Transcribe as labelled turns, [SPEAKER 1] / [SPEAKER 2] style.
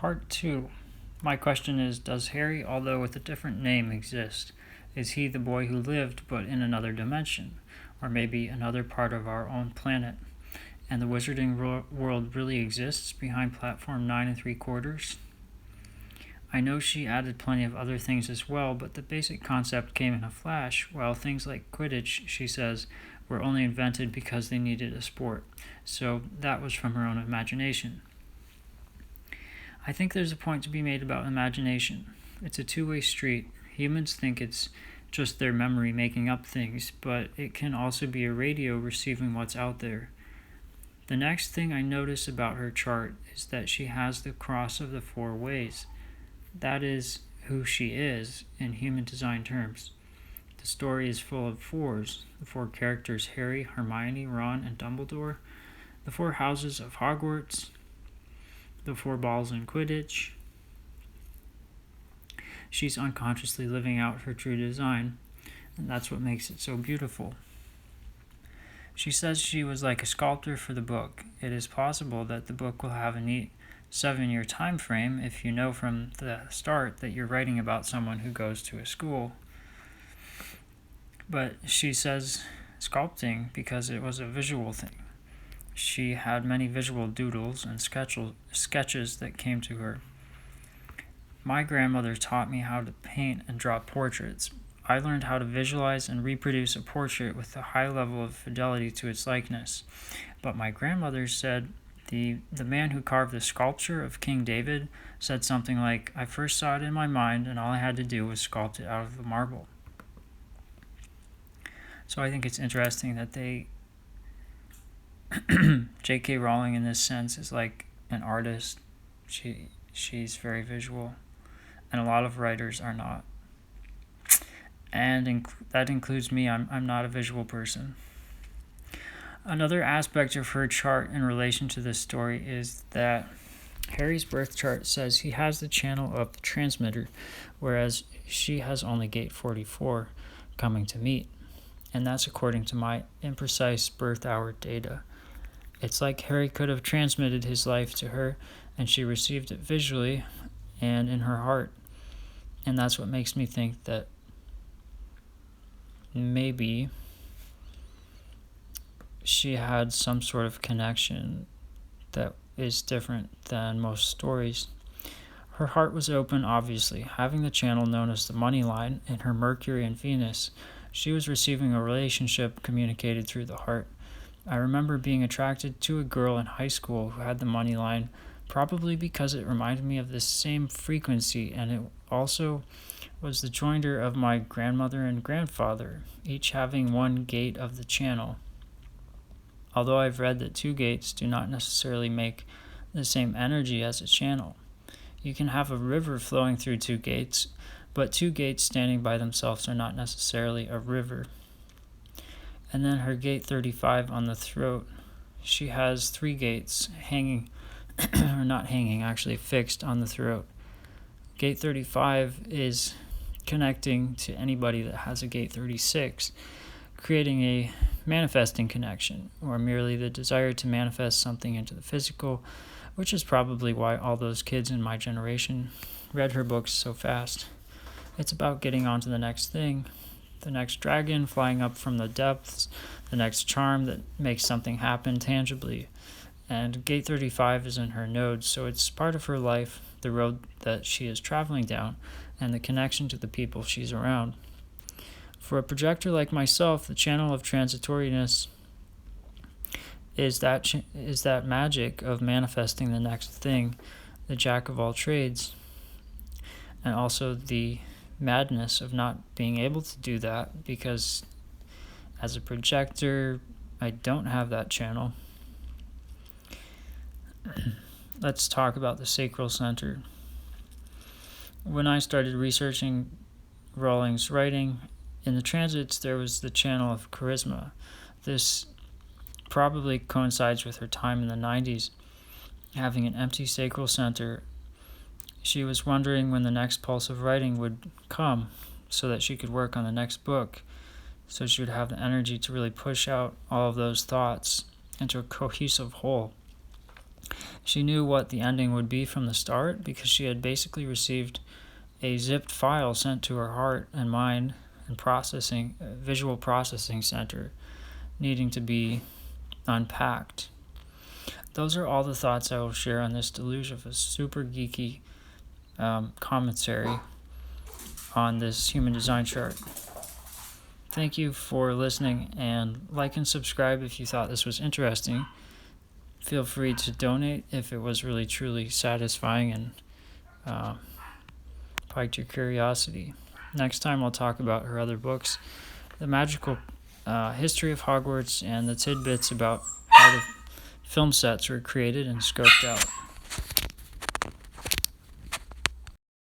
[SPEAKER 1] Part 2. My question is, does Harry, although with a different name, exist? Is he the boy who lived, but in another dimension? Or maybe another part of our own planet? And the wizarding world really exists behind platform 9 3/4? I know she added plenty of other things as well, but the basic concept came in a flash, while things like Quidditch, she says, were only invented because they needed a sport. So that was from her own imagination. I think there's a point to be made about imagination. It's a two-way street. Humans think it's just their memory making up things, but it can also be a radio receiving what's out there. The next thing I notice about her chart is that she has the cross of the 4 ways. That is who she is in human design terms. The story is full of 4s, the 4 characters Harry, Hermione, Ron, and Dumbledore, the 4 houses of Hogwarts, the 4 balls in Quidditch. She's unconsciously living out her true design, and that's what makes it so beautiful. She says she was like a sculptor for the book. It is possible that the book will have a neat 7-year time frame if you know from the start that you're writing about someone who goes to a school. But she says sculpting because it was a visual thing. She had many visual doodles and sketches that came to her. My grandmother taught me how to paint and draw portraits. I learned how to visualize and reproduce a portrait with a high level of fidelity to its likeness. But my grandmother said the man who carved the sculpture of King David said something like, "I first saw it in my mind and all I had to do was sculpt it out of the marble." So I think it's interesting that J.K. Rowling in this sense is like an artist. She's very visual, and a lot of writers are not. And that includes me. I'm not a visual person. Another aspect of her chart in relation to this story is that Harry's birth chart says he has the channel of the transmitter, whereas she has only gate 44 coming to meet. And that's according to my imprecise birth hour data. It's like Harry could have transmitted his life to her, and she received it visually and in her heart. And that's what makes me think that maybe she had some sort of connection that is different than most stories. Her heart was open, obviously, having the channel known as the money line in her Mercury and Venus. She was receiving a relationship communicated through the heart. I remember being attracted to a girl in high school who had the money line, probably because it reminded me of this same frequency, and it also was the joinder of my grandmother and grandfather, each having 1 gate of the channel. Although I've read that 2 gates do not necessarily make the same energy as a channel. You can have a river flowing through 2 gates, but 2 gates standing by themselves are not necessarily a river. And then her gate 35 on the throat, she has 3 gates hanging, or not hanging, actually fixed on the throat. Gate 35 is connecting to anybody that has a gate 36, creating a manifesting connection, or merely the desire to manifest something into the physical, which is probably why all those kids in my generation read her books so fast. It's about getting on to the next thing, the next dragon flying up from the depths, the next charm that makes something happen tangibly. And gate 35 is in her node, so it's part of her life, the road that she is traveling down, and the connection to the people she's around. For a projector like myself, the channel of transitoriness is that magic of manifesting the next thing, the jack of all trades, and also the madness of not being able to do that because as a projector, I don't have that channel. Let's talk about the sacral center. When I started researching Rowling's writing, in the transits there was the channel of charisma. This probably coincides with her time in the 90s, having an empty sacral center. She was wondering when the next pulse of writing would come so that she could work on the next book, so she would have the energy to really push out all of those thoughts into a cohesive whole. She knew what the ending would be from the start because she had basically received a zipped file sent to her heart and mind and visual processing center needing to be unpacked. Those are all the thoughts I will share on this deluge of a super geeky commentary on this human design chart. Thank you for listening, and like and subscribe if you thought this was interesting. Feel free to donate if it was really truly satisfying and piqued your curiosity. Next time I'll talk about her other books, The Magical History of Hogwarts, and the tidbits about how the film sets were created and scoped out.